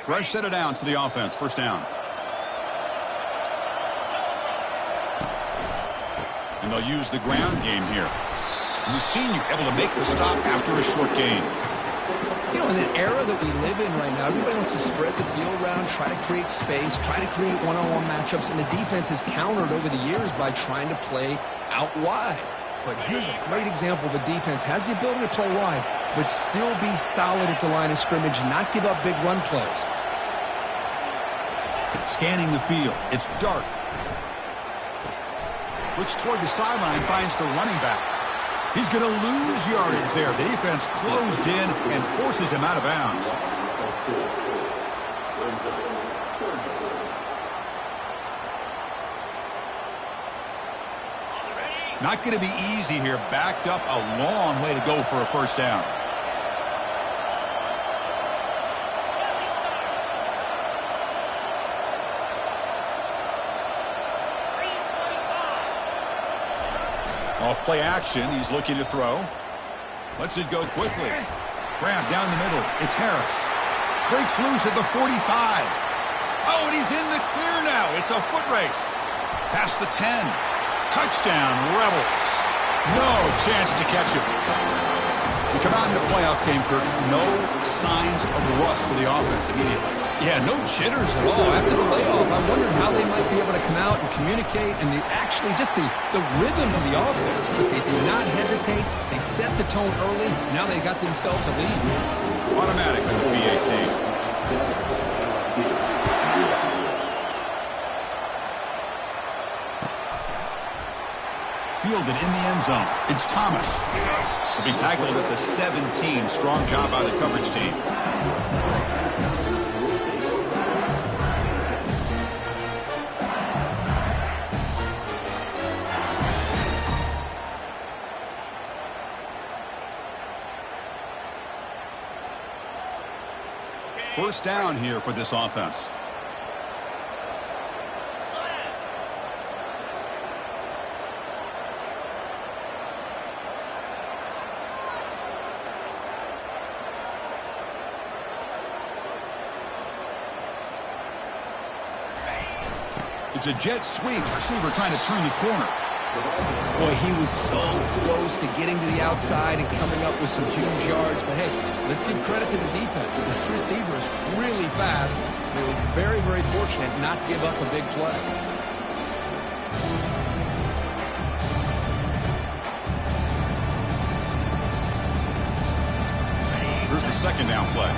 Fresh set of downs for the offense. First down. And they'll use the ground game here. And the senior able to make the stop after a short gain. You know, in an era that we live in right now, everybody wants to spread the field around, try to create space, try to create one-on-one matchups, and the defense is countered over the years by trying to play out wide. But here's a great example of a defense has the ability to play wide, but still be solid at the line of scrimmage and not give up big run plays. Scanning the field. It's dark. Looks toward the sideline, finds the running back. He's going to lose yardage there. The defense closed in and forces him out of bounds. Not going to be easy here. Backed up a long way to go for a first down. Off play action, he's looking to throw. Lets it go quickly. Grab down the middle. It's Harris. Breaks loose at the 45. Oh, and he's in the clear now. It's a foot race. Past the 10. Touchdown, Rebels. No chance to catch him. We come out in the playoff game, Kirk. No signs of rust for the offense immediately. Yeah, no jitters at all. After the layoff, I wondered how they might be able to come out and communicate and actually just the rhythm to the offense. But they did not hesitate. They set the tone early. Now they got themselves a lead. Automatic on the PAT. Fielded in the end zone. It's Thomas. He'll be tackled at the 17. Strong job by the coverage team. First down here for this offense. It's a jet sweep. Receiver trying to turn the corner. Boy, he was so close to getting to the outside and coming up with some huge yards. But, hey, let's give credit to the defense. This receiver is really fast. They were very, very fortunate not to give up a big play. Here's the second down play.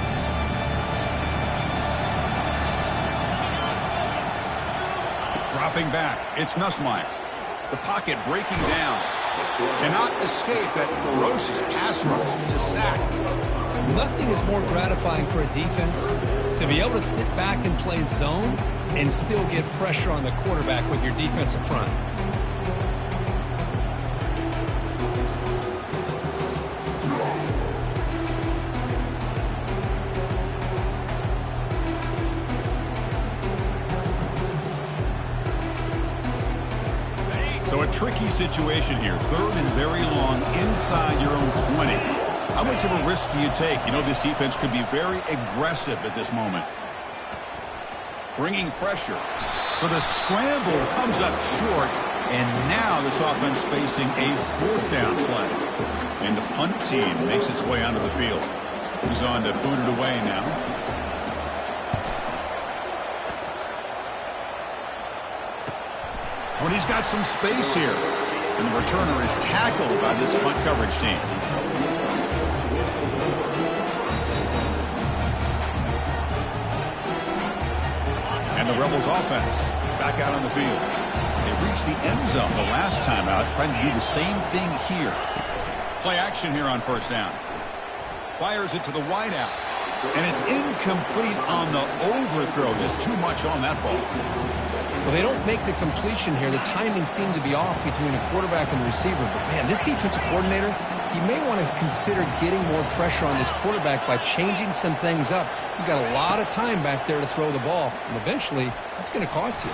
Dropping back. It's Nussmeier. The pocket breaking down. Cannot escape that ferocious pass rush to sack. Nothing is more gratifying for a defense to be able to sit back and play zone and still get pressure on the quarterback with your defensive front. So a tricky situation here. Third and very long inside your own 20. How much of a risk do you take? You know this defense could be very aggressive at this moment. Bringing pressure. So the scramble comes up short. And now this offense facing a fourth down play. And the punt team makes its way onto the field. He's on to boot it away now. When he's got some space here. And the returner is tackled by this punt coverage team. And the Rebels offense back out on the field. They reached the end zone the last time out, trying to do the same thing here. Play action here on first down. Fires it to the wideout. And it's incomplete on the overthrow. Just too much on that ball. Well, they don't make the completion here. The timing seemed to be off between the quarterback and the receiver. But, man, this defensive coordinator, he may want to consider getting more pressure on this quarterback by changing some things up. You've got a lot of time back there to throw the ball, and eventually that's going to cost you.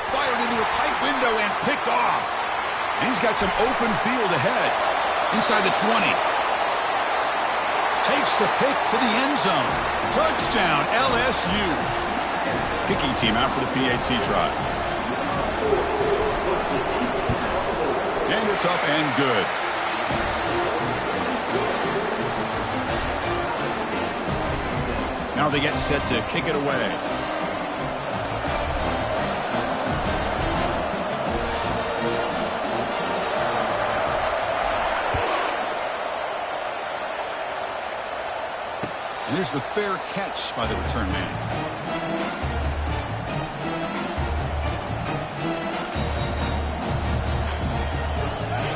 Fired into a tight window and picked off. And he's got some open field ahead. Inside the 20. Takes the pick to the end zone. Touchdown, LSU. Kicking team out for the PAT try. And it's up and good. Now they get set to kick it away. And here's the fair catch by the return man.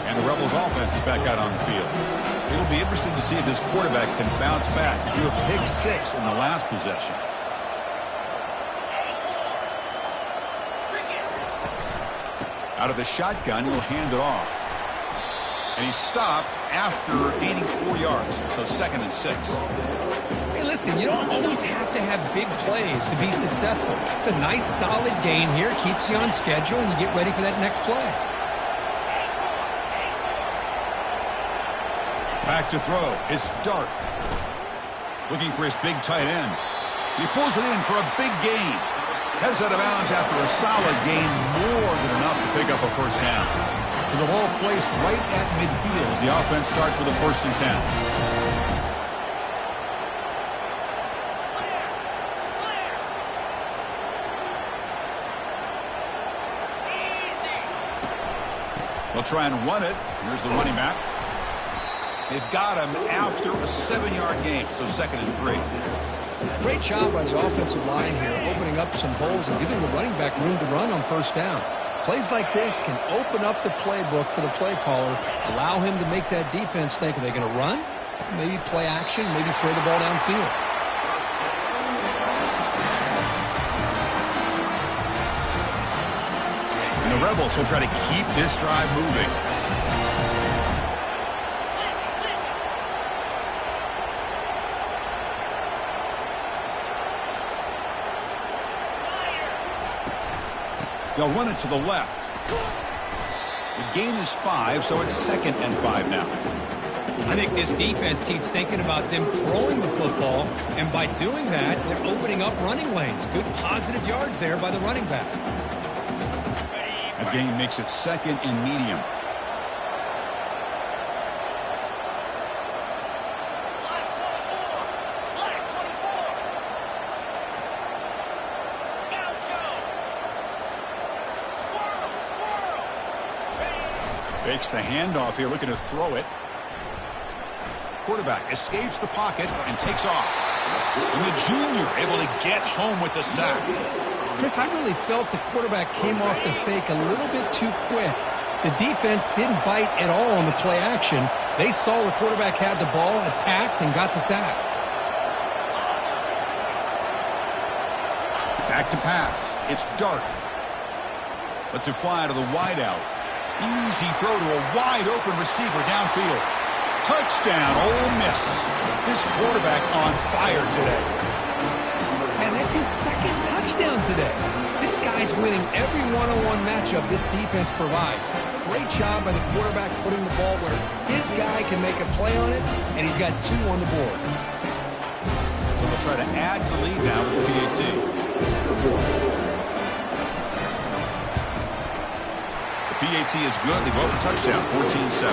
And the Rebels offense is back out on the field. It'll be interesting to see if this quarterback can bounce back. He drew a pick 6 in the last possession. Out of the shotgun, he'll hand it off. And he stopped after gaining 4 yards, so 2nd and 6. Hey, listen, you don't always have to have big plays to be successful. It's a nice, solid gain here, keeps you on schedule, and you get ready for that next play. Back to throw. It's Dart. Looking for his big tight end. He pulls it in for a big gain. Heads out of bounds after a solid gain, more than enough to pick up a first down. So the ball placed right at midfield as the offense starts with a 1st and 10. They'll try and run it. Here's the running back. They've got him after a 7-yard gain, so 2nd and 3. Great job by the offensive line here, opening up some holes and giving the running back room to run on 1st down. Plays like this can open up the playbook for the play caller, allow him to make that defense think, are they going to run? Maybe play action, maybe throw the ball downfield. And the Rebels will try to keep this drive moving. They'll run it to the left. The gain is 5, so it's 2nd and 5 now. I think this defense keeps thinking about them throwing the football, and by doing that, they're opening up running lanes. Good positive yards there by the running back. A gain makes it 2nd and medium. Fakes the handoff here, looking to throw it. Quarterback escapes the pocket and takes off. And the junior able to get home with the sack. Chris, I really felt the quarterback came off the fake a little bit too quick. The defense didn't bite at all on the play action. They saw the quarterback had the ball, attacked, and got the sack. Back to pass. It's Dart. Lets it fly to the wideout. Easy throw to a wide-open receiver downfield. Touchdown, Ole Miss. This quarterback on fire today. Man, that's his 2nd touchdown today. This guy's winning every one-on-one matchup this defense provides. Great job by the quarterback putting the ball where his guy can make a play on it, and he's got 2 on the board. They'll try to add the lead now with the PAT. PAT is good. They go for touchdown, 14-7.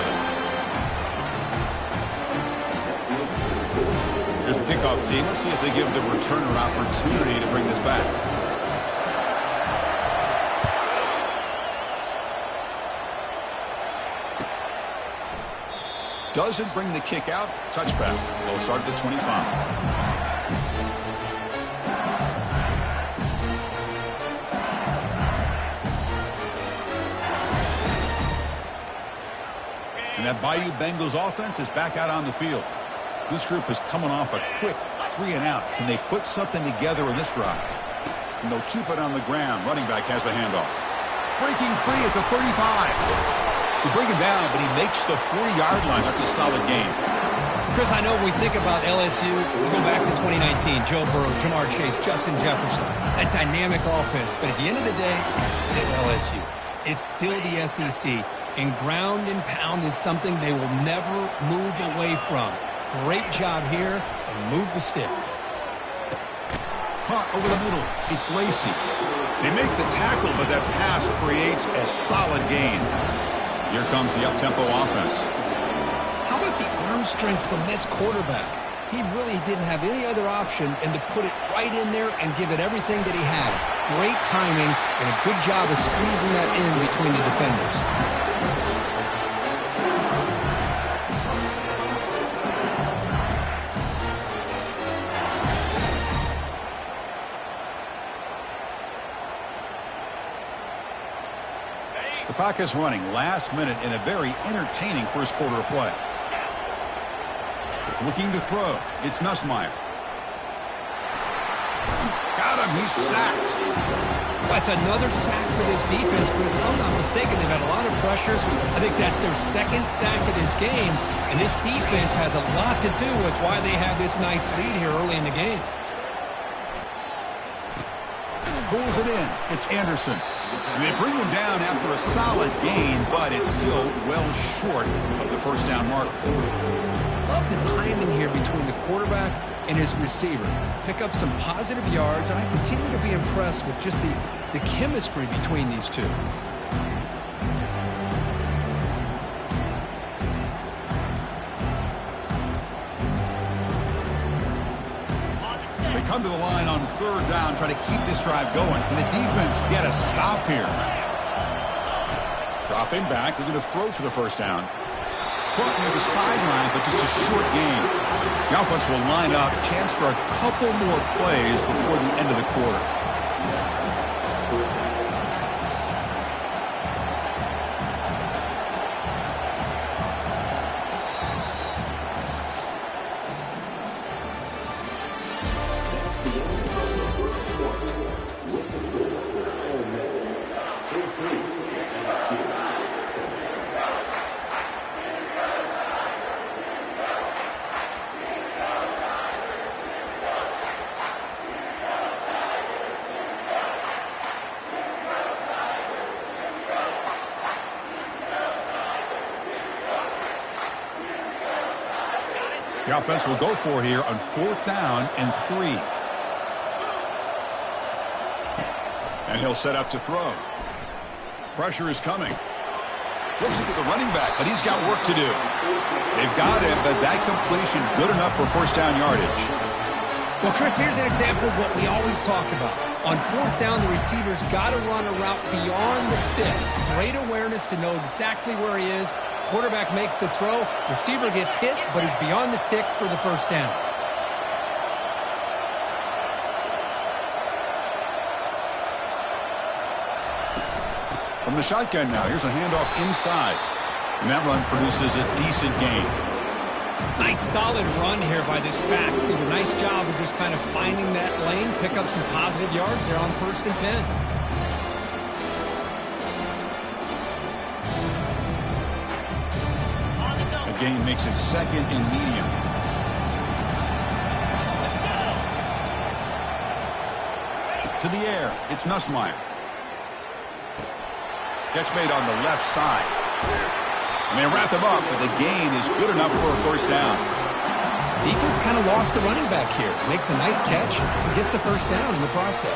Here's the kickoff team. Let's see if they give the returner an opportunity to bring this back. Doesn't bring the kick out. Touchback. They'll start at the 25. And that Bayou Bengals offense is back out on the field. This group is coming off a quick 3-and-out. Can they put something together in this drive? And they'll keep it on the ground. Running back has the handoff. Breaking free at the 35. They bring him down, but he makes the 40-yard line. That's a solid game. Chris, I know when we think about LSU, we go back to 2019. Joe Burrow, Jamar Chase, Justin Jefferson. That dynamic offense. But at the end of the day, it's still LSU. It's still the SEC. And ground and pound is something they will never move away from. Great job here and move the sticks. Caught over the middle. It's Lacey. They make the tackle, but that pass creates a solid gain. Here comes the up-tempo offense. How about the arm strength from this quarterback? He really didn't have any other option and to put it right in there and give it everything that he had. Great timing and a good job of squeezing that in between the defenders. The clock is running last minute in a very entertaining first quarter of play. Looking to throw. It's Nussmeier. Got him. He's sacked. That's another sack for this defense, Chris. If I'm not mistaken, they've had a lot of pressures. I think that's their second sack of this game, and this defense has a lot to do with why they have this nice lead here early in the game. Pulls it in. It's Anderson. And they bring him down after a solid gain, but it's still well short of the first down mark. Love the timing here between the quarterback and his receiver. Pick up some positive yards, and I continue to be impressed with just the chemistry between these two. They come to the line on third down, try to keep this drive going. Can the defense get a stop here? Dropping back, they're going to throw for the first down. Caught near the sideline, but just a short gain. The offense will line up. Chance for a couple more plays before the end of the quarter. The offense will go for here on fourth down and 3. And he'll set up to throw. Pressure is coming. Flips it to the running back, but he's got work to do. They've got him, but that completion good enough for first down yardage. Well, Chris, here's an example of what we always talk about. On fourth down, the receiver's got to run a route beyond the sticks. Great awareness to know exactly where he is. Quarterback makes the throw. Receiver gets hit, but is beyond the sticks for the first down. From the shotgun now, here's a handoff inside. And that run produces a decent gain. Nice solid run here by this back. Did a nice job of just kind of finding that lane, pick up some positive yards there on 1st and 10. The gain makes it 2nd and medium. To the air, it's Nussmeier. Catch made on the left side. And they wrap him up, but the gain is good enough for a first down. Defense kind of lost the running back here. Makes a nice catch and gets the first down in the process.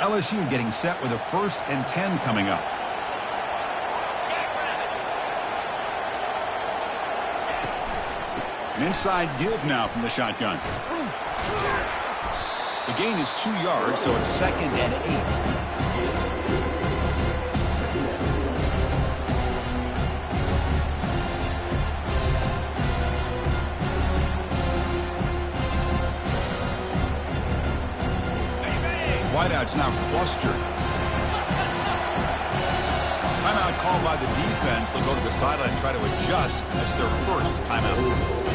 LSU getting set with a 1st and 10 coming up. An inside give now from the shotgun. The gain is 2 yards, so it's 2nd and 8. Wideouts now clustered. Timeout called by the defense. They'll go to the sideline and try to adjust. That's their first timeout.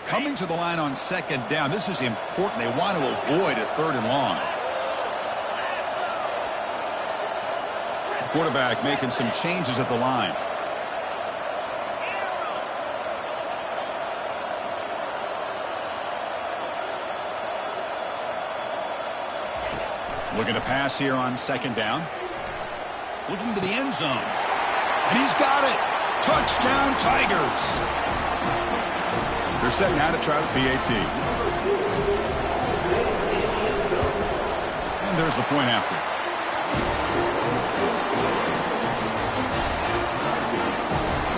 Coming to the line on 2nd down. This is important. They want to avoid a 3rd and long. Quarterback making some changes at the line. Looking to pass here on second down. Looking to the end zone. And he's got it. Touchdown, Tigers. They're setting out to try the PAT. And there's the point after.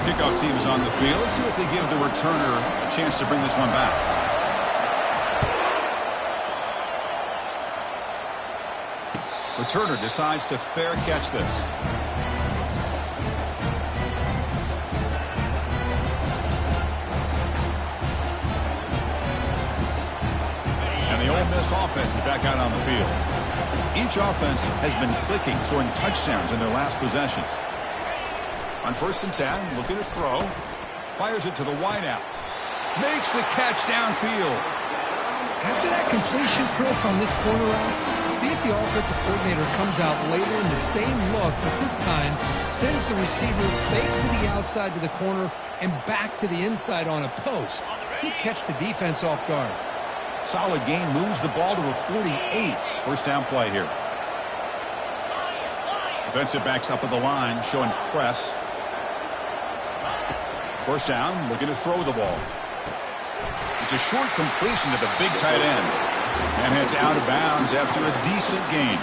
Kickoff team is on the field. Let's see if they give the returner a chance to bring this one back. Returner decides to fair catch this. And the Ole Miss offense is back out on the field. Each offense has been clicking, scoring touchdowns in their last possessions. On 1st and 10, looking to throw. Fires it to the wideout. Makes the catch downfield. After that completion, Chris, on this corner route, see if the offensive coordinator comes out later in the same look, but this time sends the receiver fake to the outside to the corner and back to the inside on a post. He'll catch the defense off guard. Solid gain, moves the ball to the 48. First down play here. Defensive backs up at the line, showing press. First down, looking to throw the ball. It's a short completion to the big tight end. And heads out of bounds after a decent gain.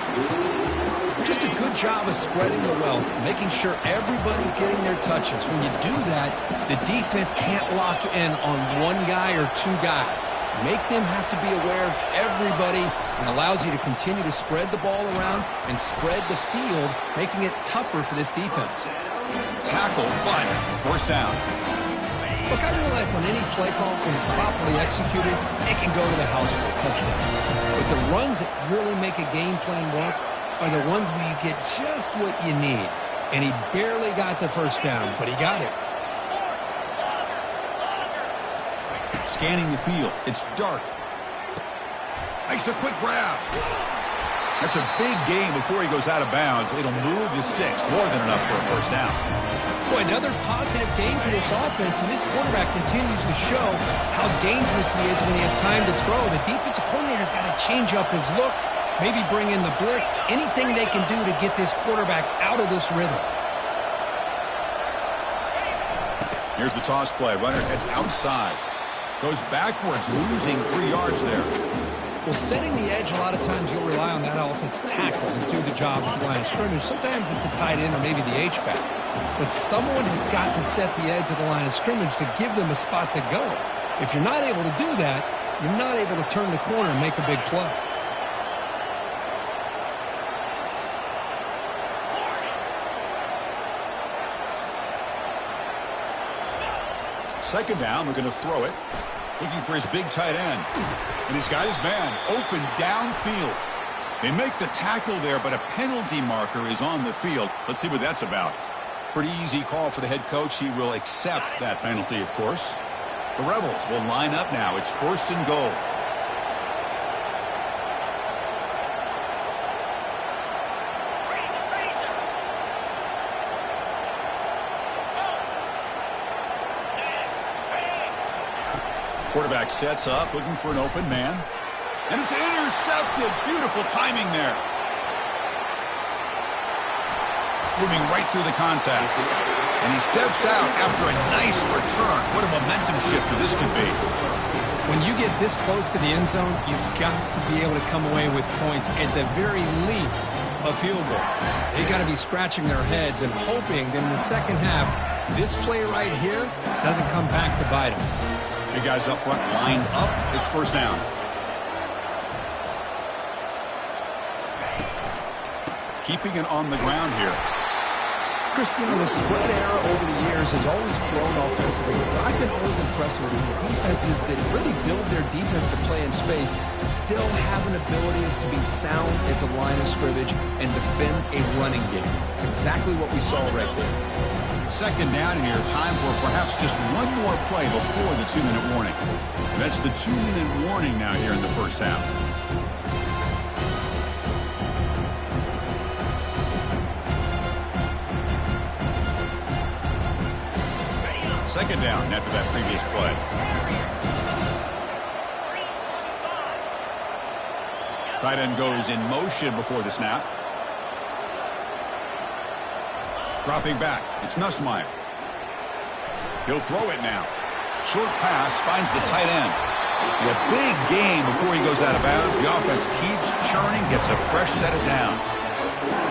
Just a good job of spreading the wealth, making sure everybody's getting their touches. When you do that, the defense can't lock in on one guy or two guys. Make them have to be aware of everybody and allows you to continue to spread the ball around and spread the field, making it tougher for this defense. Tackle, but first down. Look, I realize on any play call, when it's properly executed, it can go to the house for a touchdown. But the runs that really make a game plan work are the ones where you get just what you need. And he barely got the first down, but he got it. Scanning the field. It's dark. Makes a quick grab. That's a big gain before he goes out of bounds. It'll move the sticks. More than enough for a first down. Boy, another positive game for this offense, and this quarterback continues to show how dangerous he is when he has time to throw. The defensive coordinator's got to change up his looks, maybe bring in the blitz, anything they can do to get this quarterback out of this rhythm. Here's the toss play. Runner heads outside. Goes backwards, losing 3 yards there. Well, setting the edge, a lot of times you'll rely on that offensive tackle to do the job at the line of scrimmage. Sometimes it's a tight end or maybe the H-back. But someone has got to set the edge of the line of scrimmage to give them a spot to go. If you're not able to do that, you're not able to turn the corner and make a big play. Second down, we're going to throw it. Looking for his big tight end. And he's got his man open downfield. They make the tackle there, but a penalty marker is on the field. Let's see what that's about. Pretty easy call for the head coach. He will accept that penalty, of course. The Rebels will line up now. It's 1st and goal. Quarterback sets up, looking for an open man. And it's intercepted. Beautiful timing there. Moving right through the contact. And he steps out after a nice return. What a momentum shifter this could be. When you get this close to the end zone, you've got to be able to come away with points, at the very least, a field goal. They've got to be scratching their heads and hoping that in the second half, this play right here doesn't come back to bite them. Big guys up front lined up. It's first down. Keeping it on the ground here. Chris, you know, the spread era over the years has always grown offensively, but I've been always impressed with defenses that really build their defense to play in space, still have an ability to be sound at the line of scrimmage and defend a running game. It's exactly what we saw right there. Second down here, time for perhaps just one more play before the 2-minute warning. That's the 2-minute warning now here in the first half. Second down after that previous play. Tight end goes in motion before the snap. Dropping back, it's Nussmeier. He'll throw it now. Short pass finds the tight end. A big gain before he goes out of bounds. The offense keeps churning, gets a fresh set of downs.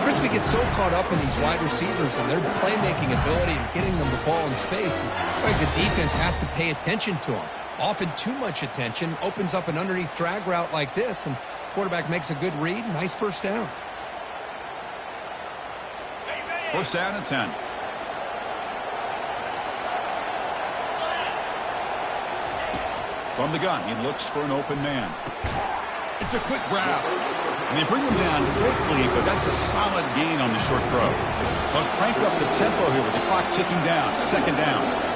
Chris, we get so caught up in these wide receivers and their playmaking ability and getting them the ball in space. Like the defense has to pay attention to them. Often too much attention opens up an underneath drag route like this, and quarterback makes a good read. Nice first down. First down and 10. From the gun, he looks for an open man. It's a quick grab. And they bring him down quickly, but that's a solid gain on the short throw. They'll crank up the tempo here with the clock ticking down. Second down.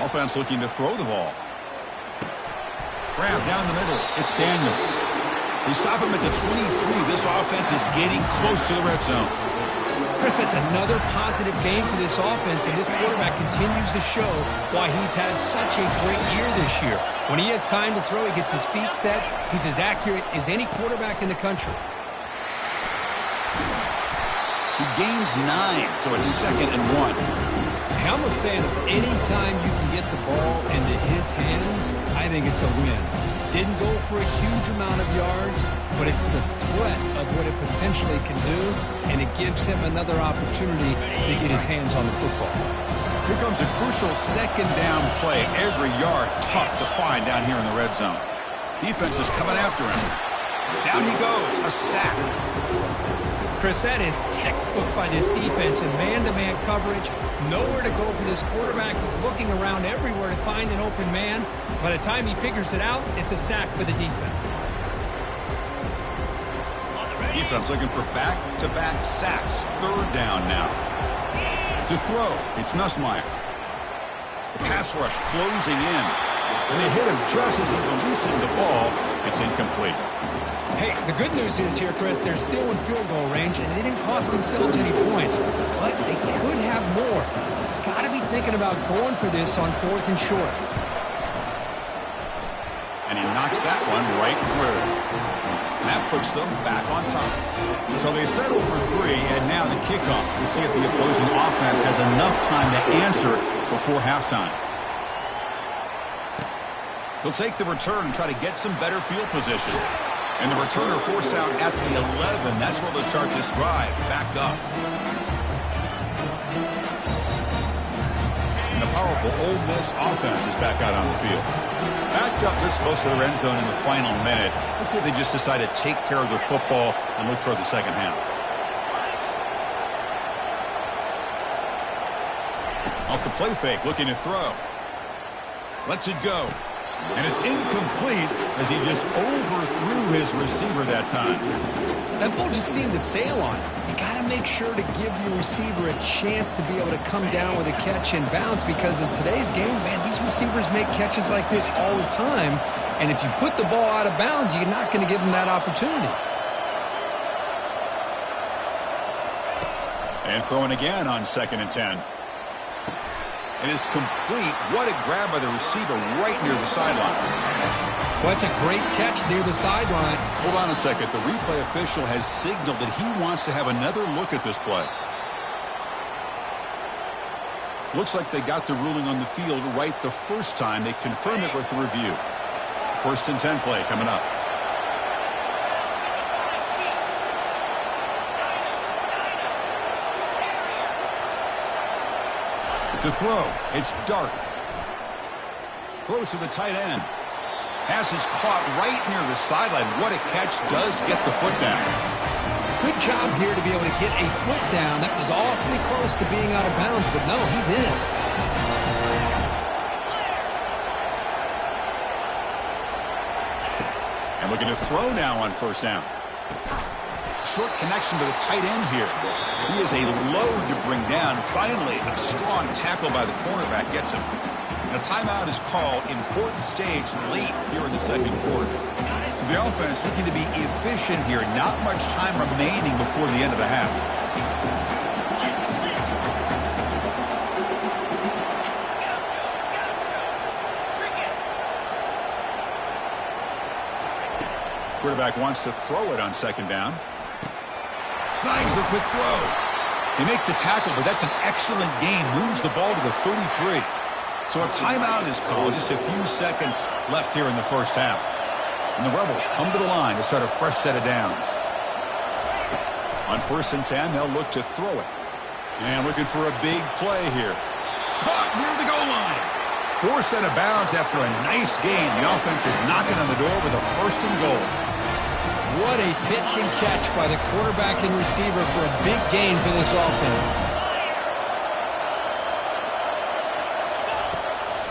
Offense looking to throw the ball. Grab down the middle. It's Daniels. They stop him at the 23. This offense is getting close to the red zone. Chris, that's another positive game for this offense, and this quarterback continues to show why he's had such a great year this year. When he has time to throw, he gets his feet set. He's as accurate as any quarterback in the country. He gains 9, so it's 2nd and 1. I'm a fan of any time you can get the ball into his hands. I think it's a win. Didn't go for a huge amount of yards, but it's the threat of what it potentially can do, and it gives him another opportunity to get his hands on the football. Here comes a crucial second down play. Every yard tough to find down here in the red zone. Defense is coming after him. Down he goes, a sack. Chris, that is textbook by this defense in man-to-man coverage. Nowhere to go for this quarterback. He's looking around everywhere to find an open man. By the time he figures it out, it's a sack for the defense. Defense looking for back-to-back sacks. Third down now. To throw, it's Nussmeier. The pass rush closing in. And they hit him just as he releases the ball. It's incomplete. Hey, the good news is here, Chris, they're still in field goal range, and they didn't cost themselves any points. But they could have more. Got to be thinking about going for this on 4th and short. And he knocks that one right through. That puts them back on top. So they settle for 3, and now the kickoff. We'll see if the opposing offense has enough time to answer before halftime. He'll take the return and try to get some better field position. And the returner forced out at the 11. That's where they'll start this drive. Backed up. And the powerful Ole Miss offense is back out on the field. Backed up this close to the end zone in the final minute. Let's see if they just decide to take care of their football and look toward the second half. Off the play fake, looking to throw. Lets it go. And it's incomplete as he just overthrew his receiver that time. That ball just seemed to sail on it. You got to make sure to give your receiver a chance to be able to come down with a catch and bounce, because in today's game, man, these receivers make catches like this all the time. And if you put the ball out of bounds, you're not going to give them that opportunity. And throwing again on 2nd and 10. It is complete. What a grab by the receiver right near the sideline. Well, it's a great catch near the sideline. Hold on a second. The replay official has signaled that he wants to have another look at this play. Looks like they got the ruling on the field right the first time. They confirm it with the review. 1st and 10 play coming up. To throw, it's Dark. Throws to the tight end. Pass is caught right near the sideline. What a catch. Does get the foot down. Good job here to be able to get a foot down. That was awfully close to being out of bounds, but no, he's in. And looking to throw now on 1st down. Short connection to the tight end here. He is a load to bring down. Finally, a strong tackle by the cornerback gets him. And a timeout is called. Important stage late here in the second quarter. So the offense looking to be efficient here. Not much time remaining before the end of the half. Quarterback wants to throw it on second down. Snags the quick throw. They make the tackle, but that's an excellent game. Moves the ball to the 33. So a timeout is called. Just a few seconds left here in the first half. And the Rebels come to the line to start a fresh set of downs. On 1st and 10, they'll look to throw it. And looking for a big play here. Caught near the goal line. Forced out of bounds after a nice gain. The offense is knocking on the door with a 1st and goal. What a pitch and catch by the quarterback and receiver for a big gain for this offense.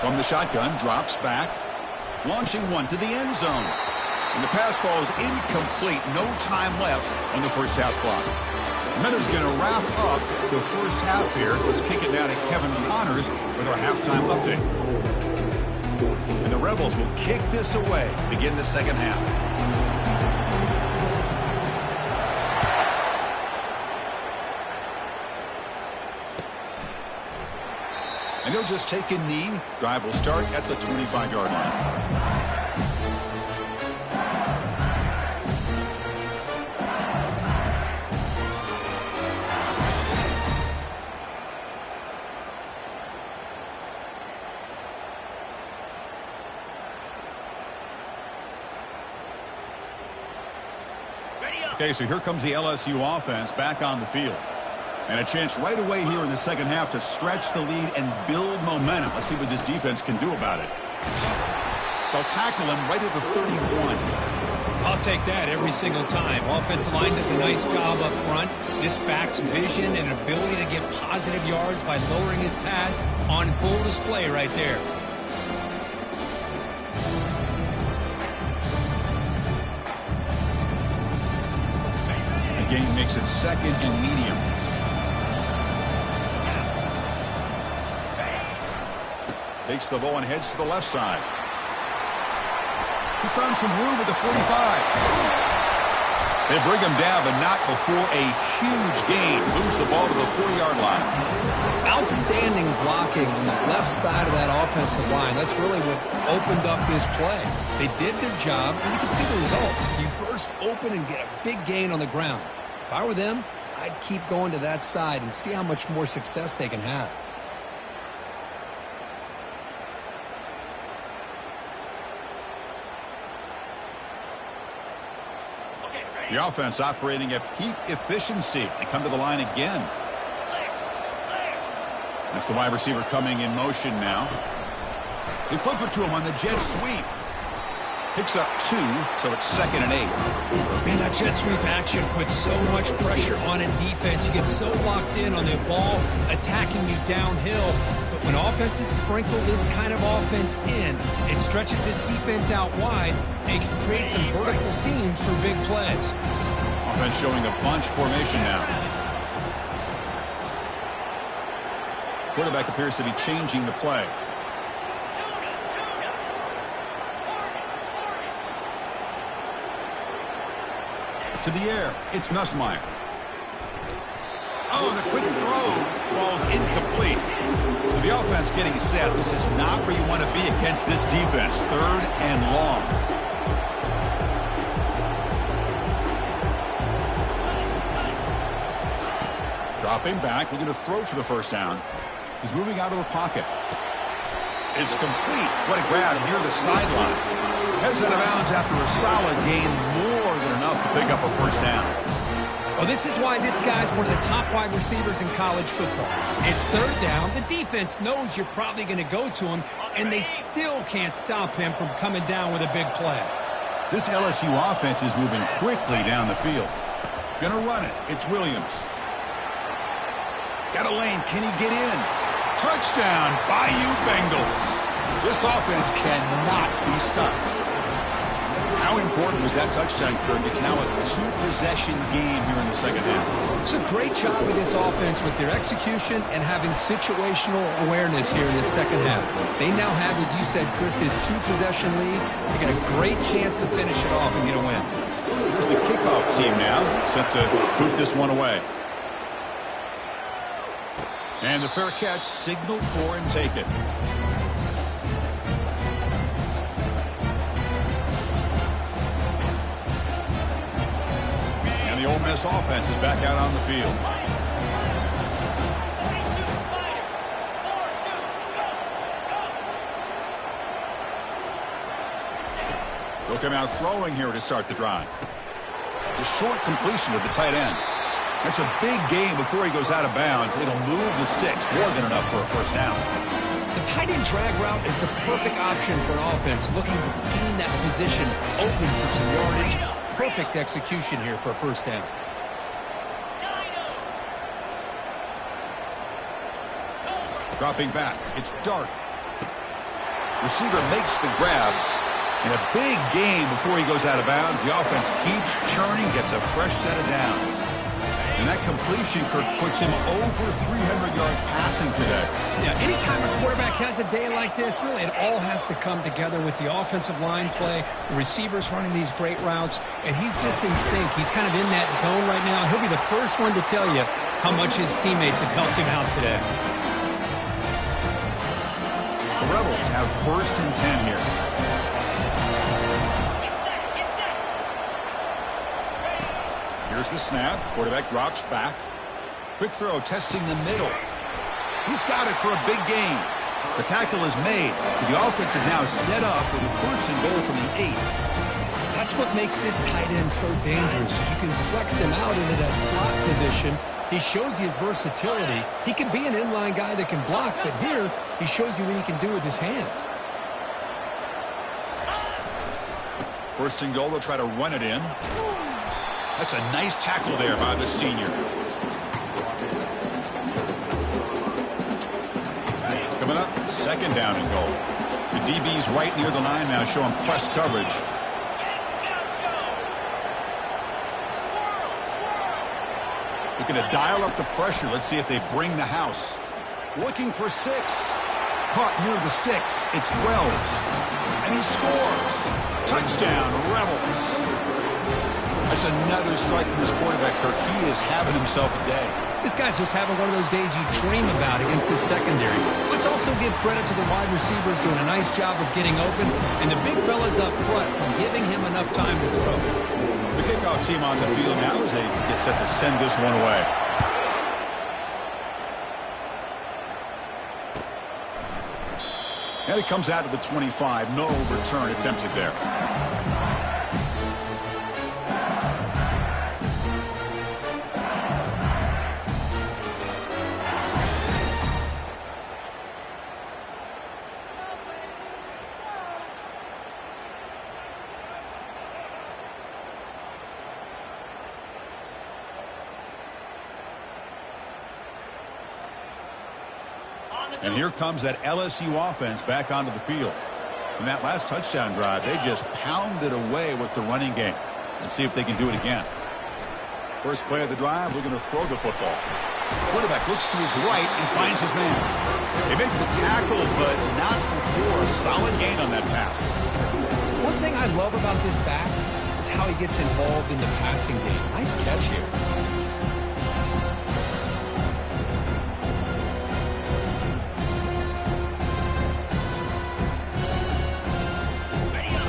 From the shotgun, drops back. Launching one to the end zone. And the pass falls incomplete. No time left on the first half clock. Meadows going to wrap up the first half here. Let's kick it down to Kevin Connors with our halftime update. And the Rebels will kick this away to begin the second half. And he'll just take a knee. Drive will start at the 25-yard line. Okay, so here comes the LSU offense back on the field. And a chance right away here in the second half to stretch the lead and build momentum. Let's see what this defense can do about it. They'll tackle him right at the 31. I'll take that every single time. Offensive line does a nice job up front. This back's vision and ability to get positive yards by lowering his pads on full display right there. The game makes it 2nd and medium. Takes the ball and heads to the left side. He's found some room at the 45. They bring him down, but not before a huge gain. Moves the ball to the 40-yard line. Outstanding blocking on the left side of that offensive line. That's really what opened up this play. They did their job, and you can see the results. You burst open and get a big gain on the ground. If I were them, I'd keep going to that side and see how much more success they can have. The offense operating at peak efficiency. They come to the line again. That's the wide receiver coming in motion now. They flip it to him on the jet sweep. Picks up 2, so it's 2nd and 8. Man, that jet sweep action puts so much pressure on a defense. You get so locked in on the ball attacking you downhill. But when offenses sprinkle this kind of offense in, it stretches this defense out wide and can create some vertical seams for big plays. Offense showing a bunch formation now. Quarterback appears to be changing the play. To the air, it's Nussmeier. Oh, the quick throw falls incomplete. So the offense getting set. This is not where you want to be against this defense. 3rd and long. Dropping back, looking to throw for the first down. He's moving out of the pocket. It's complete. What a grab near the sideline. Heads out of bounds after a solid gain, more than enough to pick up a first down. Well, this is why this guy's one of the top wide receivers in college football. It's 3rd down. The defense knows you're probably going to go to him, and they still can't stop him from coming down with a big play. This LSU offense is moving quickly down the field. Gonna run it. It's Williams. Got a lane. Can he get in? Touchdown, Bayou Bengals. This offense cannot be stopped. How important was that touchdown, Kurt? It's now a two-possession game here in the second half. It's a great job with this offense with their execution and having situational awareness here in the second half. They now have, as you said, Chris, this two-possession lead. They got a great chance to finish it off and get a win. Here's the kickoff team now, set to boot this one away. And the fair catch signaled for and taken. And the Ole Miss offense is back out on the field. They'll come out throwing here to start the drive. The short completion of the tight end. That's a big gain before he goes out of bounds. It'll move the sticks more than enough for a first down. The tight end drag route is the perfect option for an offense looking to scheme that position open for some yardage. Perfect execution here for a first down. Dropping back. It's Dart. Receiver makes the grab. And a big gain before he goes out of bounds. The offense keeps churning, gets a fresh set of downs. And that completion, Kirk, puts him over 300 yards passing today. Yeah, anytime a quarterback has a day like this, really it all has to come together with the offensive line play, the receivers running these great routes, and he's just in sync. He's kind of in that zone right now. He'll be the first one to tell you how much his teammates have helped him out today. The Rebels have 1st and 10 here. Here's the snap. Quarterback drops back. Quick throw, testing the middle. He's got it for a big gain. The tackle is made. The offense is now set up with a 1st and goal from the 8. That's what makes this tight end so dangerous. You can flex him out into that slot position. He shows you his versatility. He can be an inline guy that can block, but here he shows you what he can do with his hands. 1st and goal, they'll try to run it in. That's a nice tackle there by the senior. Coming up, 2nd down and goal. The DB's right near the line now, showing press coverage. Looking to dial up the pressure. Let's see if they bring the house. Looking for 6. Caught near the sticks. It's Wells. And he scores. Touchdown, Rebels. That's another strike from this quarterback, Kirk. He is having himself a day. This guy's just having one of those days you dream about against this secondary. Let's also give credit to the wide receivers doing a nice job of getting open, and the big fellas up front from giving him enough time to throw. The kickoff team on the field now as they get set to send this one away. And it comes out of the 25. No return attempted there. And here comes that LSU offense back onto the field. In that last touchdown drive, they just pounded away with the running game. Let's see if they can do it again. First play of the drive, looking to throw the football. Quarterback looks to his right and finds his man. They make the tackle, but not before a solid gain on that pass. One thing I love about this back is how he gets involved in the passing game. Nice catch here.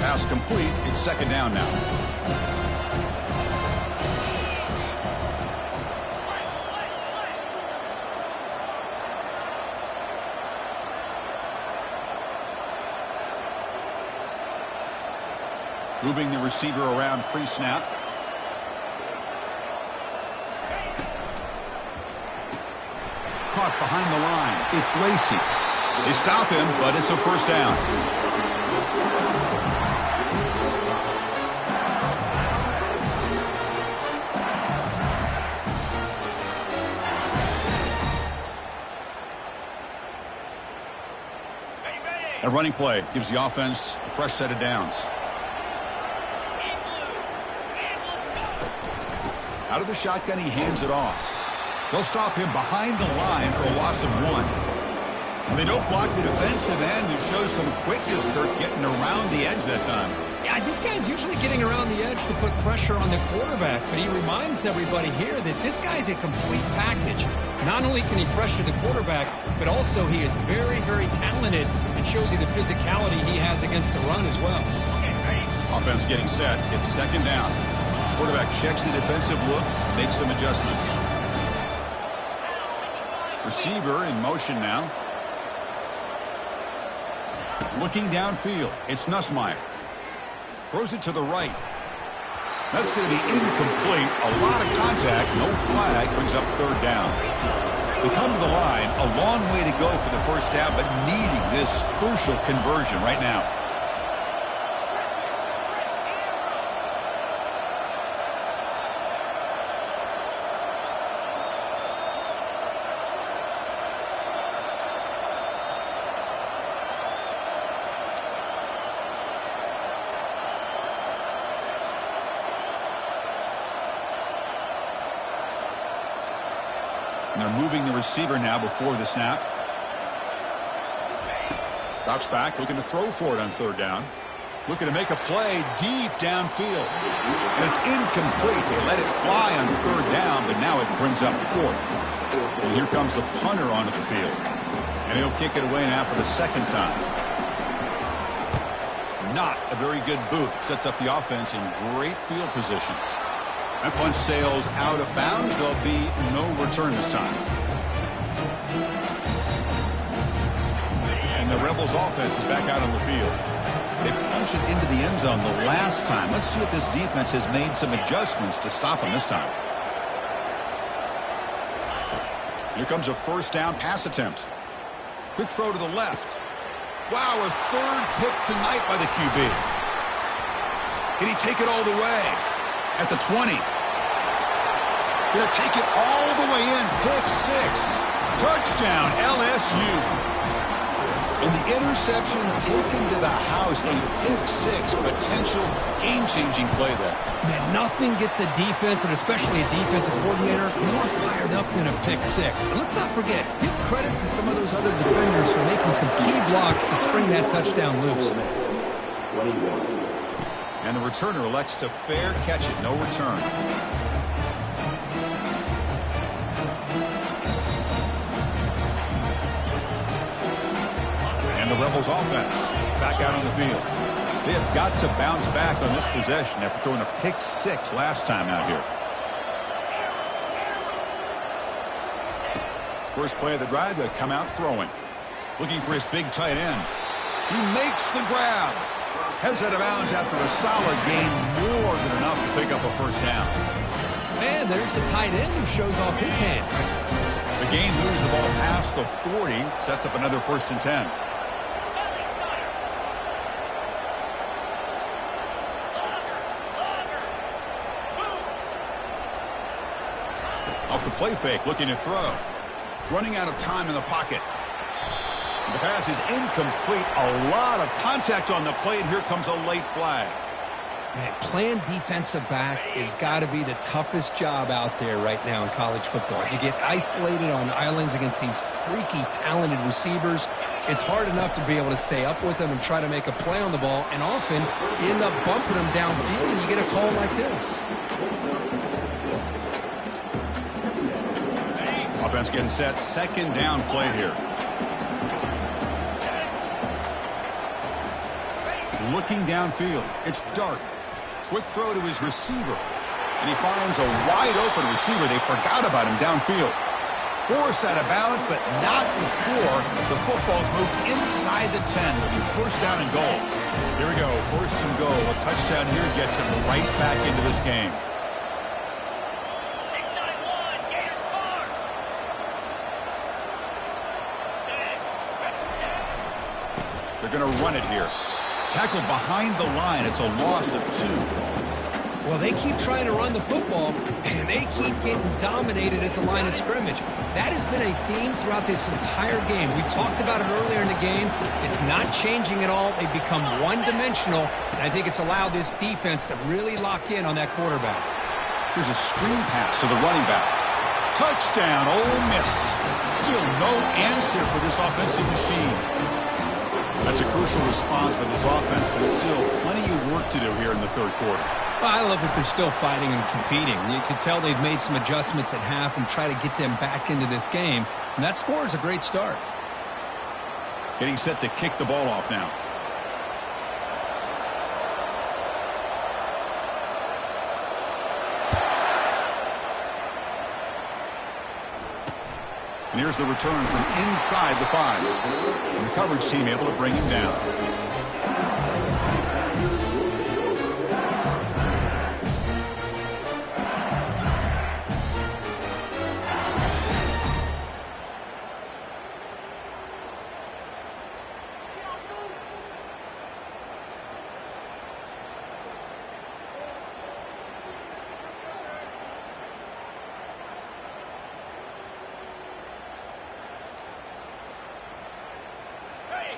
Pass complete. It's 2nd down now. Moving the receiver around pre-snap. Caught behind the line. It's Lacey. They stop him, but it's a 1st down. A running play gives the offense a fresh set of downs. Out of the shotgun, he hands it off. They'll stop him behind the line for a loss of 1. And they don't block the defensive end, who shows some quickness, Kirk, getting around the edge that time. Yeah, this guy's usually getting around the edge to put pressure on the quarterback, but he reminds everybody here that this guy's a complete package. Not only can he pressure the quarterback, but also he is very, very talented and shows you the physicality he has against the run as well. Offense getting set. It's second down. Quarterback checks the defensive look, makes some adjustments. Receiver in motion now. Looking downfield, it's Nussmeier. Throws it to the right. That's going to be incomplete. A lot of contact, no flag, brings up third down. They come to the line, a long way to go for the first down, but needing this crucial conversion right now. And they're moving the receiver now before the snap. Drops back, looking to throw for it on third down. Looking to make a play deep downfield. And it's incomplete. They let it fly on third down, but now it brings up fourth. And here comes the punter onto the field. And he'll kick it away now for the second time. Not a very good boot. Sets up the offense in great field position. That punt sails out of bounds. There'll be no return this time. And the Rebels offense is back out on the field. They punched it into the end zone the last time. Let's see if this defense has made some adjustments to stop them this time. Here comes a first down pass attempt. Quick throw to the left. Wow, a third pick tonight by the QB. Can he take it all the way? At the 20. Gonna take it all the way in. Pick 6. Touchdown, LSU. And the interception taken to the house. A pick 6. Potential game-changing play there. Man, nothing gets a defense, and especially a defensive coordinator, more fired up than a pick 6. And let's not forget, give credit to some of those other defenders for making some key blocks to spring that touchdown loose. And the returner elects to fair catch it. No return. And the Rebels offense back out on the field. They have got to bounce back on this possession after throwing a pick 6 last time out here. First play of the drive, they come out throwing. Looking for his big tight end. He makes the grab. Heads out of bounds after a solid gain, more than enough to pick up a first down. And there's the tight end who shows off his hands. The game moves the ball past the 40, sets up another 1st and 10. Off the play fake, looking to throw. Running out of time in the pocket. The pass is incomplete. A lot of contact on the play, and here comes a late flag. Man, playing defensive back has got to be the toughest job out there right now in college football. You get isolated on islands against these freaky, talented receivers. It's hard enough to be able to stay up with them and try to make a play on the ball, and often you end up bumping them downfield, and you get a call like this. Offense getting set. Second down play here. Looking downfield. It's Dart. Quick throw to his receiver. And he finds a wide open receiver. They forgot about him downfield. Forced out of bounds, but not before the football's moved inside the 10. Will be first down and goal. Here we go. First and goal. A touchdown here gets him right back into this game. They're going to run it here. Tackled behind the line. It's a loss of 2. Well, they keep trying to run the football, and they keep getting dominated at the line of scrimmage. That has been a theme throughout this entire game. We've talked about it earlier in the game. It's not changing at all. They've become one-dimensional, and I think it's allowed this defense to really lock in on that quarterback. Here's a screen pass to the running back. Touchdown, Ole Miss. Still no answer for this offensive machine. That's a crucial response by this offense, but still plenty of work to do here in the third quarter. Well, I love that they're still fighting and competing. You can tell they've made some adjustments at half and try to get them back into this game. And that score is a great start. Getting set to kick the ball off now. And here's the return from inside the 5. And the coverage team able to bring him down.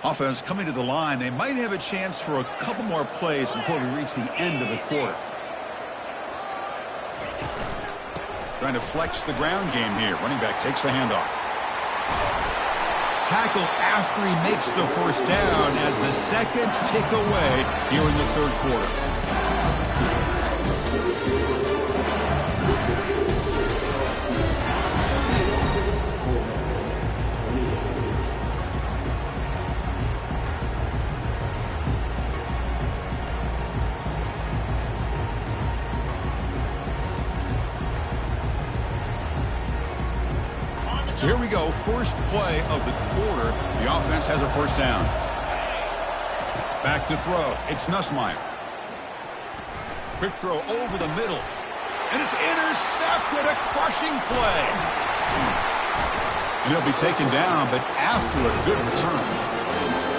Offense coming to the line. They might have a chance for a couple more plays before we reach the end of the quarter. Trying to flex the ground game here. Running back takes the handoff. Tackle after he makes the first down as the seconds tick away here in the third quarter. So here we go, first play of the quarter. The offense has a first down. Back to throw. It's Nussmeier. Quick throw over the middle. And it's intercepted, a crushing play. And he'll be taken down, but after a good return.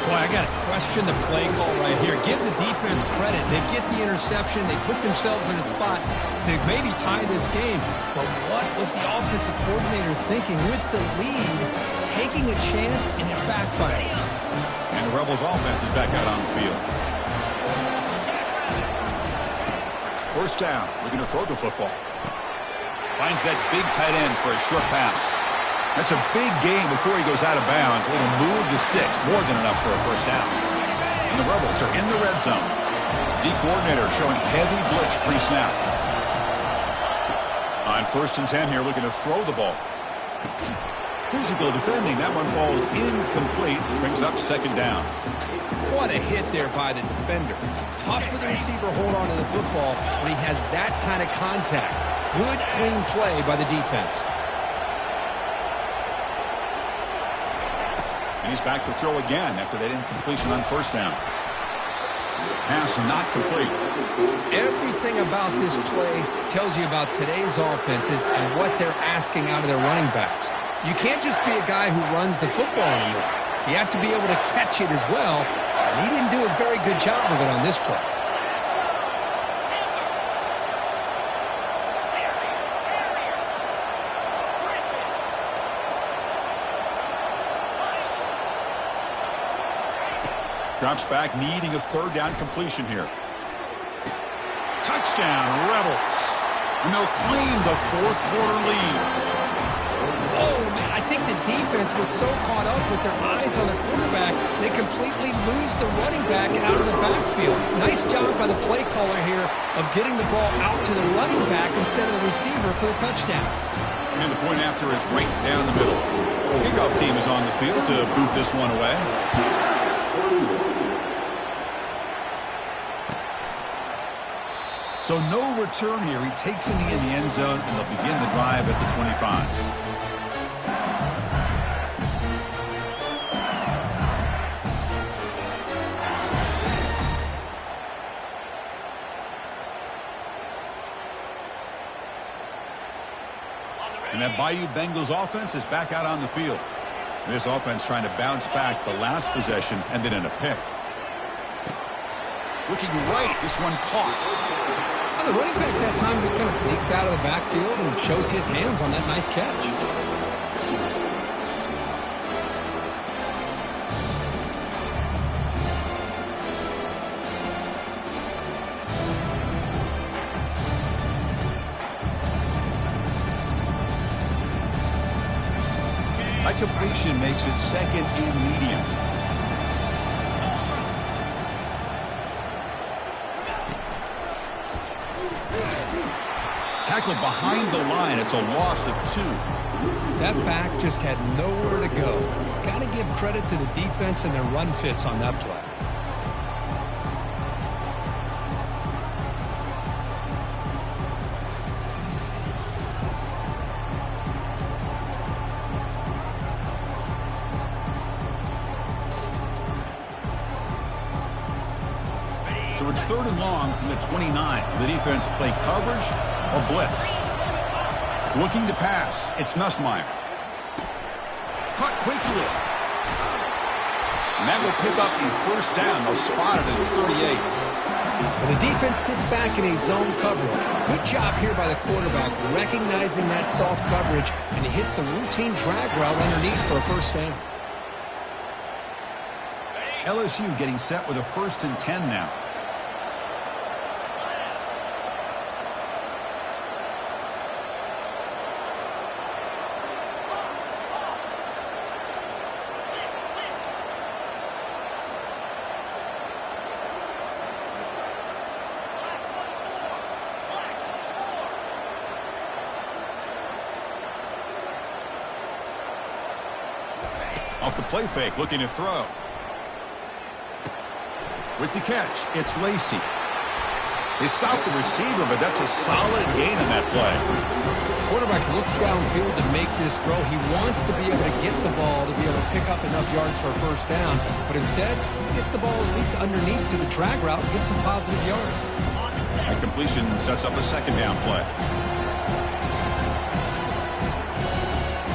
Boy, I got to question the play call right here. Give the defense credit. They get the interception. They put themselves in a spot to maybe tie this game. But what was the offensive coordinator thinking with the lead, taking a chance, and it backfired? And the Rebels offense is back out on the field. First down, looking to throw the football. Finds that big tight end for a short pass. That's a big gain before he goes out of bounds. It'll move the sticks, more than enough for a first down. And the Rebels are in the red zone. D coordinator showing heavy blitz pre-snap. On 1st and 10 here, looking to throw the ball. Physical defending. That one falls incomplete. Brings up second down. What a hit there by the defender. Tough for the receiver to hold on to the football when he has that kind of contact. Good, clean play by the defense. And he's back to throw again after that incompletion on first down. Pass not complete. Everything about this play tells you about today's offenses and what they're asking out of their running backs. You can't just be a guy who runs the football anymore. You have to be able to catch it as well, and he didn't do a very good job of it on this play. Drops back, needing a third down completion here. Touchdown, Rebels. And they'll claim the fourth quarter lead. Oh, man, I think the defense was so caught up with their eyes on the quarterback, they completely lose the running back out of the backfield. Nice job by the play caller here of getting the ball out to the running back instead of the receiver for the touchdown. And the point after is right down the middle. The kickoff team is on the field to boot this one away. So no return here. He takes it in the end zone, and they'll begin the drive at the 25. And that Bayou Bengals offense is back out on the field. This offense trying to bounce back the last possession and then in a pick. Looking right, this one caught. The running back that time just kind of sneaks out of the backfield and shows his hands on that nice catch. That completion makes it second and medium. Tackled behind the line. It's a loss of 2. That back just had nowhere to go. Got to give credit to the defense and their run fits on that play. So it's 3rd and long from the 29. The defense play coverage or blitz. Looking to pass. It's Nussmeier. Caught quickly. And that will pick up the first down. They'll spot it at 38. And the defense sits back in a zone coverage. Good job here by the quarterback, recognizing that soft coverage, and he hits the routine drag route underneath for a first down. LSU getting set with a 1st and 10 now. Off the play fake, looking to throw. With the catch, it's Lacey. They stopped the receiver, but that's a solid gain on that play. Quarterback looks downfield to make this throw. He wants to be able to get the ball to be able to pick up enough yards for a first down, but instead, he gets the ball at least underneath to the drag route and gets some positive yards. A completion sets up a 2nd down play.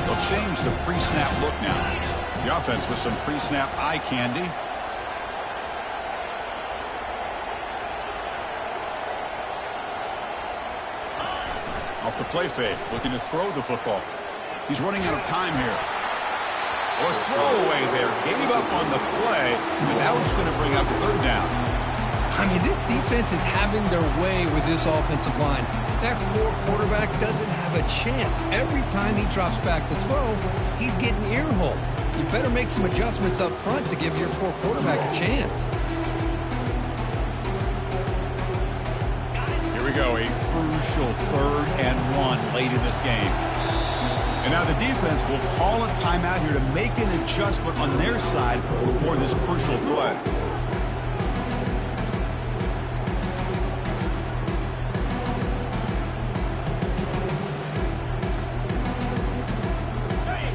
They'll change the pre-snap look now. The offense with some pre-snap eye candy. Off the play fake, looking to throw the football. He's running out of time here. Or throwaway there. Gave up on the play, and now it's going to bring up 3rd down. I mean, this defense is having their way with this offensive line. That poor quarterback doesn't have a chance. Every time he drops back to throw, he's getting earholed. You better make some adjustments up front to give your poor quarterback a chance. Here we go, a crucial 3rd and 1 late in this game. And now the defense will call a timeout here to make an adjustment on their side before this crucial play.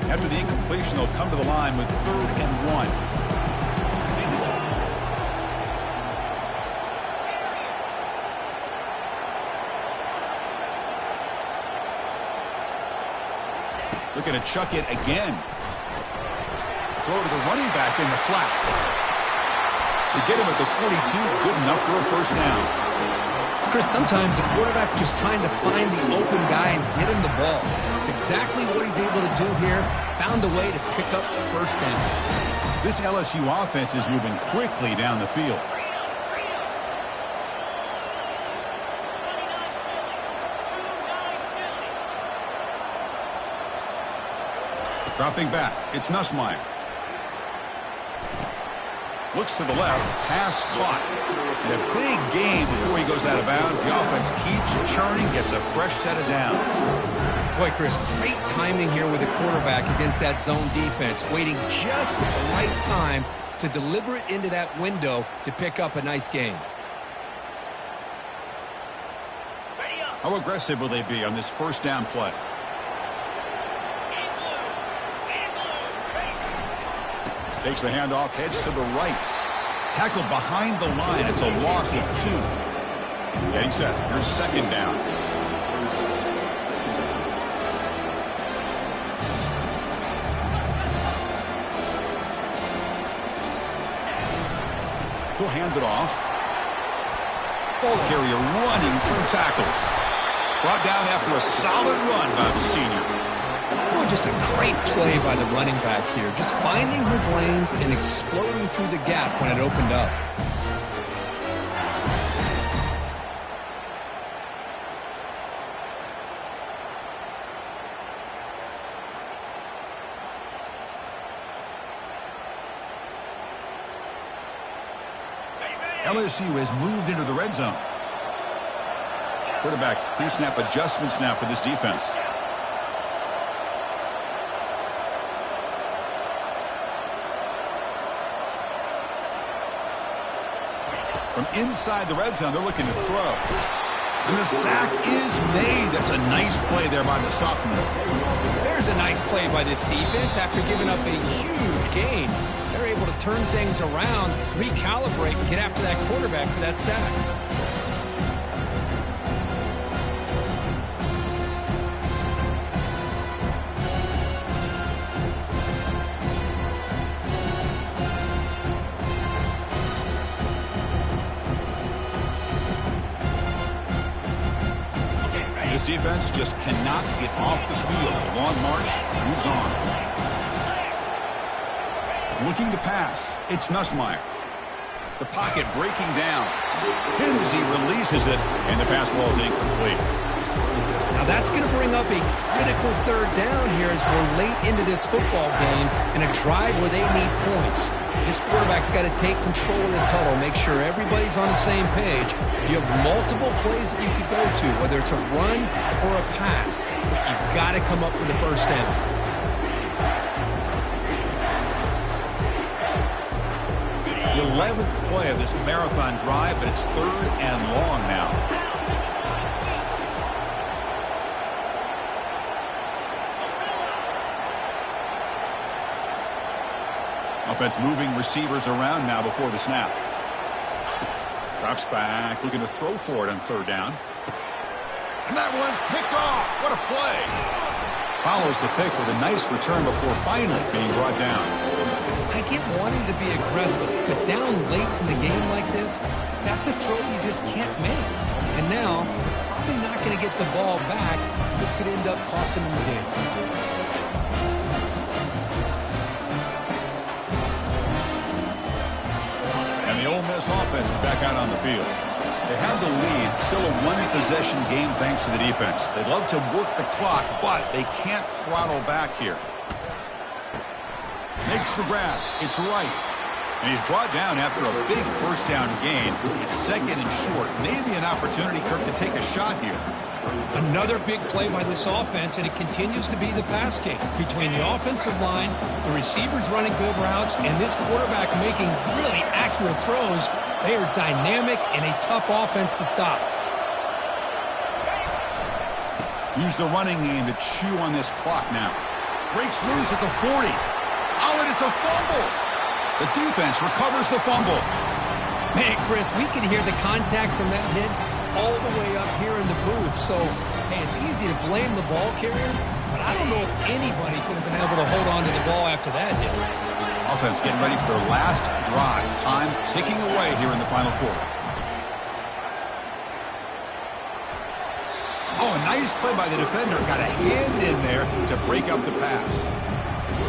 After the incompletion, they'll come to the line with 3rd and 1. Looking to chuck it again. Throw to the running back in the flat. They get him at the 42. Good enough for a first down. Chris, sometimes the quarterback's just trying to find the open guy and get him the ball. It's exactly what he's able to do here. Found a way to pick up the first down. This LSU offense is moving quickly down the field. Dropping back, it's Nussmeier. Looks to the left, pass caught. In a big game before he goes out of bounds, the offense keeps churning, gets a fresh set of downs. Boy, Chris, great timing here with the quarterback against that zone defense, waiting just at the right time to deliver it into that window to pick up a nice gain. How aggressive will they be on this first down play? Takes the handoff, heads to the right. Tackled behind the line. It's a loss of 2. Getting set. Here's 2nd down. He'll hand it off. Ball carrier running through tackles. Brought down after a solid run by the senior. Oh, just a great play by the running back here. Just finding his lanes and exploding through the gap when it opened up. LSU has moved into the red zone. Quarterback pre-snap adjustments now for this defense. From inside the red zone, they're looking to throw. And the sack is made. That's a nice play there by the sophomore. There's a nice play by this defense after giving up a huge gain. They're able to turn things around, recalibrate, and get after that quarterback for that sack. Defense just cannot get off the field. Long march moves on. Looking to pass. It's Nussmeier. The pocket breaking down. Hit as he releases it, and the pass ball is incomplete. Now that's going to bring up a critical third down here as we're late into this football game in a drive where they need points. This quarterback's got to take control of this huddle, make sure everybody's on the same page. You have multiple plays that you could go to, whether it's a run or a pass. But you've got to come up with a first down. The 11th play of this marathon drive, but it's third and long now. Offense moving receivers around now before the snap. Drops back, looking to throw for it on third down. And that one's picked off. What a play. Follows the pick with a nice return before finally being brought down. I get wanting to be aggressive, but down late in the game like this, that's a throw you just can't make. And now, they're probably not going to get the ball back. This could end up costing them the game. The Ole Miss offense is back out on the field. They have the lead, still a one-possession game thanks to the defense. They'd love to work the clock, but they can't throttle back here. Makes the grab. It's right. And he's brought down after a big first down gain. It's second and short. Maybe an opportunity, Kirk, to take a shot here. Another big play by this offense, and it continues to be the pass game. Between the offensive line, the receivers running good routes, and this quarterback making really accurate throws, they are dynamic and a tough offense to stop. Use the running game to chew on this clock now. Breaks loose at the 40. Oh, and it's a fumble. The defense recovers the fumble. Man, Chris, we can hear the contact from that hit all the way up here in the booth. So, hey, it's easy to blame the ball carrier, but I don't know if anybody could have been able to hold on to the ball after that hit. Offense getting ready for their last drive. Time ticking away here in the final quarter. Oh, a nice play by the defender. Got a hand in there to break up the pass.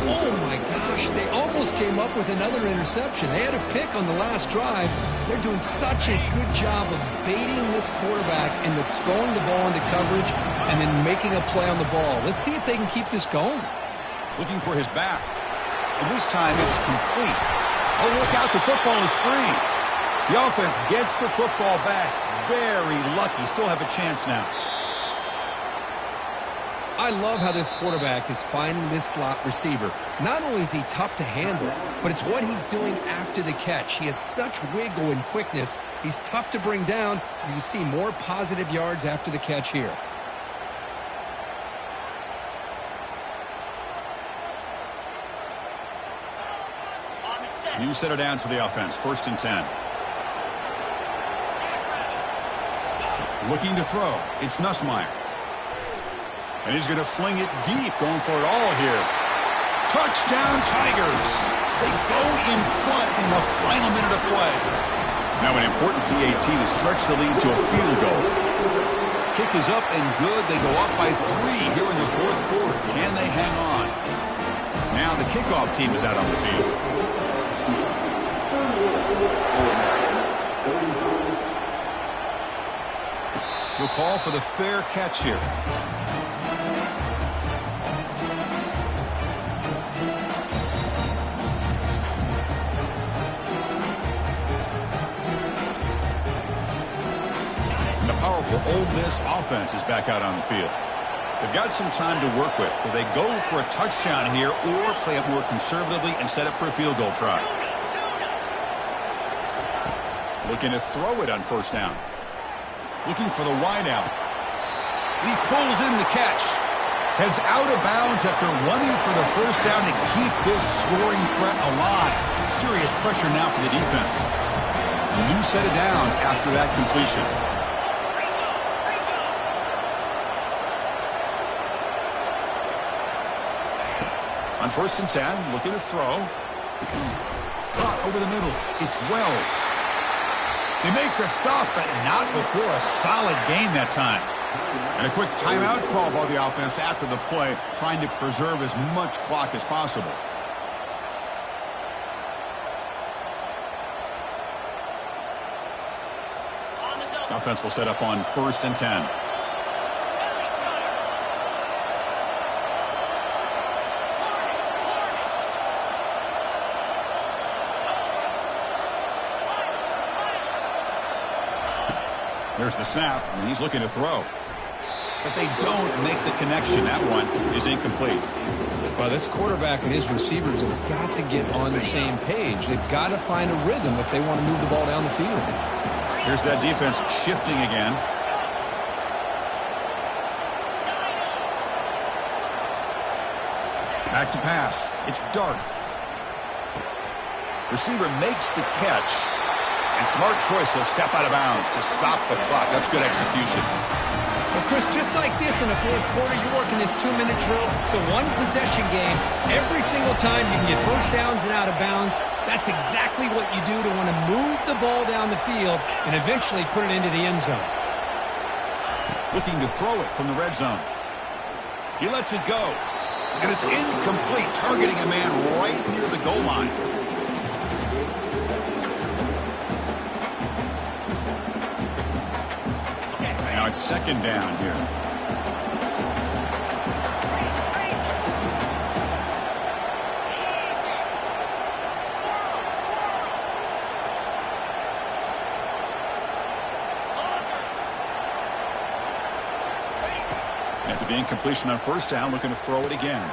Oh, my gosh. They almost came up with another interception. They had a pick on the last drive. They're doing such a good job of baiting this quarterback into throwing the ball into coverage and then making a play on the ball. Let's see if they can keep this going. Looking for his back. And this time it's complete. Oh, look out. The football is free. The offense gets the football back. Very lucky. Still have a chance now. I love how this quarterback is finding this slot receiver. Not only is he tough to handle, but it's what he's doing after the catch. He has such wiggle and quickness. He's tough to bring down, and you see more positive yards after the catch here. New set of downs for the offense. 1st and 10. Looking to throw. It's Nussmeier. And he's going to fling it deep, going for it all here. Touchdown, Tigers. They go in front in the final minute of play. Now an important PAT to stretch the lead to a field goal. Kick is up and good. They go up by 3 here in the 4th quarter. Can they hang on? Now the kickoff team is out on the field. We'll call for the fair catch here. powerful Ole Miss offense is back out on the field. They've got some time to work with. Will they go for a touchdown here or play it more conservatively and set up for a field goal try? Looking to throw it on first down. Looking for the wideout. He pulls in the catch. Heads out of bounds after running for the first down to keep his scoring threat alive. Serious pressure now for the defense. A new set of downs after that completion. On first and 10, looking to throw. Caught over the middle. It's Wells. They make the stop, but not before a solid gain that time. And a quick timeout call by the offense after the play, trying to preserve as much clock as possible. The offense will set up on first and 10. There's the snap, and he's looking to throw. But they don't make the connection. That one is incomplete. Well, this quarterback and his receivers have got to get on the same page. They've got to find a rhythm if they want to move the ball down the field. Here's that defense shifting again. Back to pass. It's Dart. Receiver makes the catch. And smart choice, he'll step out of bounds to stop the clock. That's good execution. Well, Chris, just like this in the fourth quarter, you're working this 2-minute drill. It's a one-possession game. Every single time you can get first downs and out of bounds, that's exactly what you do to want to move the ball down the field and eventually put it into the end zone. Looking to throw it from the red zone. He lets it go. And it's incomplete, targeting a man right near the goal line. Now it's second down here. After the incompletion on first down, looking to throw it again.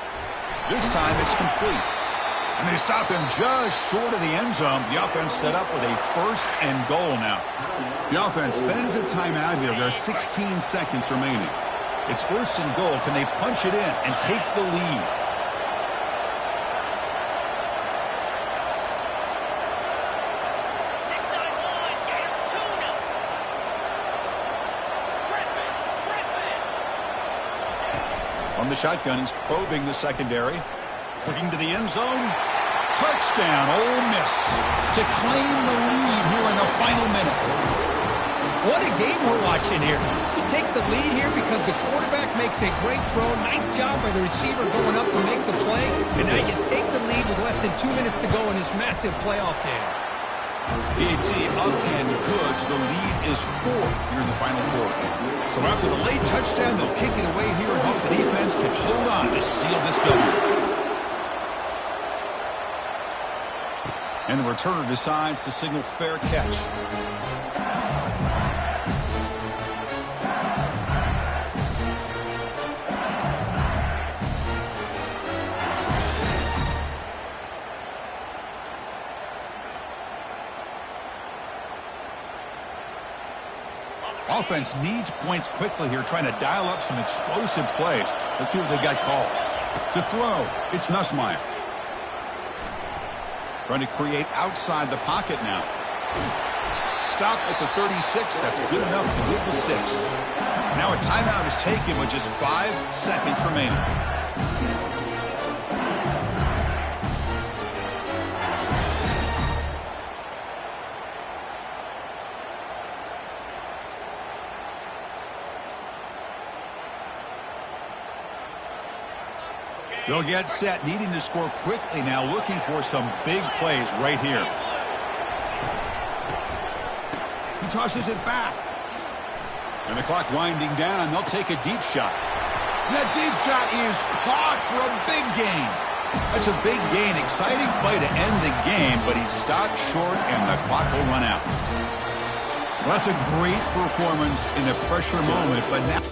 This time it's complete. And they stop him just short of the end zone. The offense set up with a first and goal now. The offense spends a timeout here. There are 16 seconds remaining. It's first and goal. Can they punch it in and take the lead? On the shotgun, he's probing the secondary. Looking to the end zone. Touchdown, Ole Miss, to claim the lead here in the final minute. What a game we're watching here. You take the lead here because the quarterback makes a great throw. Nice job by the receiver going up to make the play. And now you take the lead with less than 2 minutes to go in this massive playoff game. PAT up and good. So the lead is 4 here in the final quarter. So after the late touchdown, they'll kick it away here and hope the defense can hold on to seal this W. And the returner decides to signal fair catch. Offense needs points quickly here, trying to dial up some explosive plays. Let's see what they've got called. To throw, it's Nussmeier. Trying to create outside the pocket now. Stop at the 36. That's good enough to move the sticks. Now a timeout is taken with just 5 seconds remaining. They'll get set, needing to score quickly now, looking for some big plays right here. He tosses it back. And the clock winding down, they'll take a deep shot. That deep shot is caught for a big gain. That's a big gain, exciting play to end the game, but he's stopped short and the clock will run out. Well, that's a great performance in a pressure moment, but now